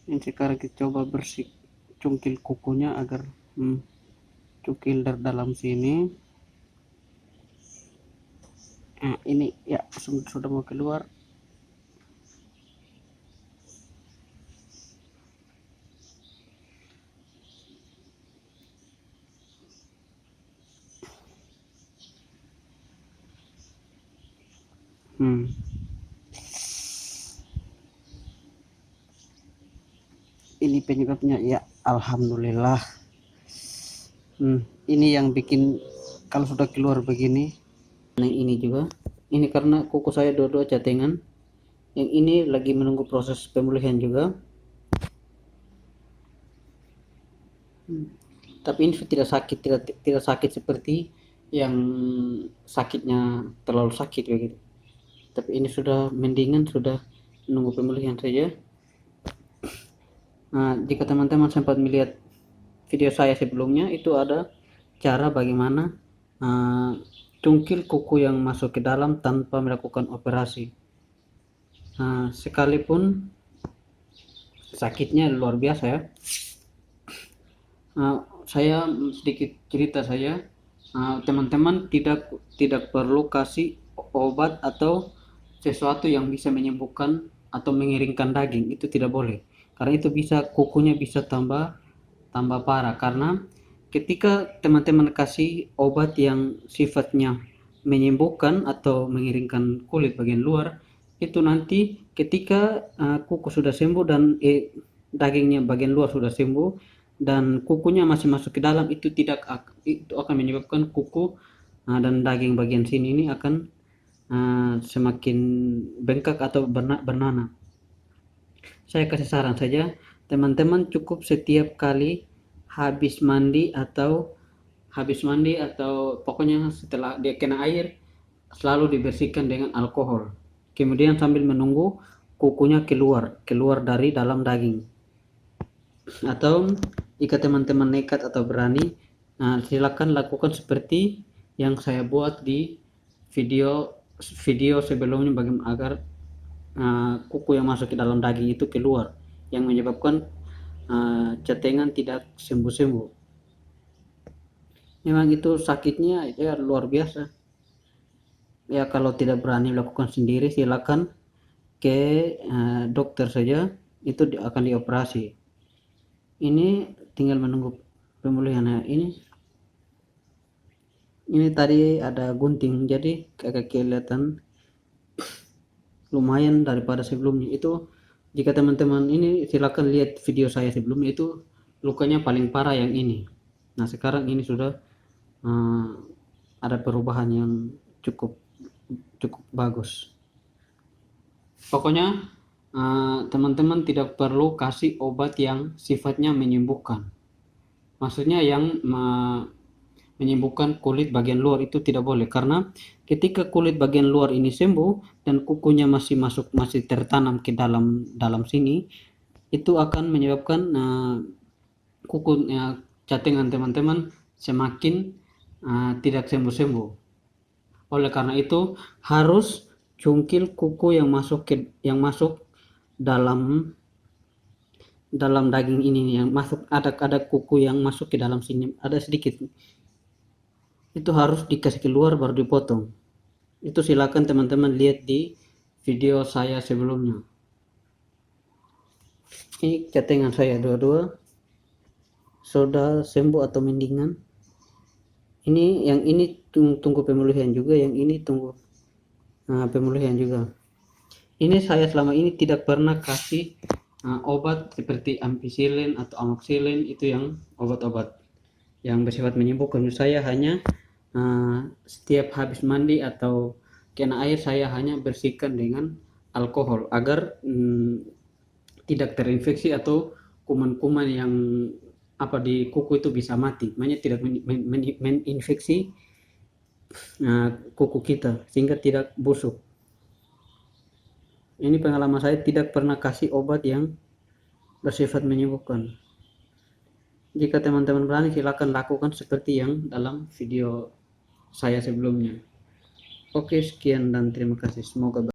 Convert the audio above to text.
Ini sekarang kita coba bersih cungkil kukunya agar cungkil dari dalam sini. Nah, ini ya sudah mau keluar. Ini penyebabnya ya, alhamdulillah. Ini yang bikin kalau sudah keluar begini. Nah, ini juga, ini karena kuku saya dua-dua catengan. Yang ini lagi menunggu proses pemulihan juga. Tapi ini tidak sakit, tidak sakit seperti yang sakitnya terlalu sakit begitu. Tapi ini sudah mendingan, sudah menunggu pemulihan saja. Nah, jika teman-teman sempat melihat video saya sebelumnya, itu ada cara bagaimana cungkil kuku yang masuk ke dalam tanpa melakukan operasi. Sekalipun sakitnya luar biasa ya. Saya sedikit cerita saya, teman-teman tidak perlu kasih obat atau sesuatu yang bisa menyembuhkan atau mengeringkan daging, itu tidak boleh, karena itu bisa kukunya bisa tambah parah. Karena ketika teman-teman kasih obat yang sifatnya menyembuhkan atau mengeringkan kulit bagian luar, itu nanti ketika kuku sudah sembuh dan dagingnya bagian luar sudah sembuh dan kukunya masih masuk ke dalam, itu akan menyebabkan kuku dan daging bagian sini ini akan semakin bengkak atau bernanah. Saya kasih saran saja, teman-teman cukup setiap kali habis mandi atau pokoknya setelah dia kena air, selalu dibersihkan dengan alkohol. Kemudian sambil menunggu kukunya keluar dari dalam daging. Atau jika teman-teman nekat atau berani, silakan lakukan seperti yang saya buat di video sebelumnya, bagaimana agar kuku yang masuk ke dalam daging itu keluar, yang menyebabkan catengan tidak sembuh-sembuh. Memang itu sakitnya ya luar biasa ya. Kalau tidak berani melakukan sendiri, silakan ke dokter saja, itu akan dioperasi. Ini tinggal menunggu pemulihan. Ini tadi ada gunting, jadi agak kelihatan lumayan daripada sebelumnya. Itu jika teman-teman ini silakan lihat video saya sebelumnya, itu lukanya paling parah yang ini. Nah, sekarang ini sudah ada perubahan yang cukup bagus. Pokoknya teman-teman tidak perlu kasih obat yang sifatnya menyembuhkan. Maksudnya yang menyembuhkan kulit bagian luar, itu tidak boleh, karena ketika kulit bagian luar ini sembuh dan kukunya masih tertanam ke dalam sini, itu akan menyebabkan kukunya catengan teman-teman semakin tidak sembuh-sembuh. Oleh karena itu harus cungkil kuku yang masuk dalam daging ini, yang masuk ada kuku yang masuk ke dalam sini, ada sedikit, itu harus dikasih keluar baru dipotong. Itu silakan teman-teman lihat di video saya sebelumnya. Ini catengan saya dua-dua sudah sembuh atau mendingan. Ini yang ini tunggu pemulihan juga, yang ini tunggu pemulihan juga. Ini saya selama ini tidak pernah kasih obat seperti ampicillin atau amoxicillin, itu yang obat-obat yang bersifat menyembuhkan. Saya hanya setiap habis mandi atau kena air, saya hanya bersihkan dengan alkohol agar tidak terinfeksi atau kuman-kuman yang di kuku itu bisa mati, makanya tidak meninfeksi kuku kita sehingga tidak busuk. Ini pengalaman saya, tidak pernah kasih obat yang bersifat menyembuhkan. Jika teman-teman berani, silakan lakukan seperti yang dalam video saya sebelumnya. Oke, sekian dan terima kasih. Semoga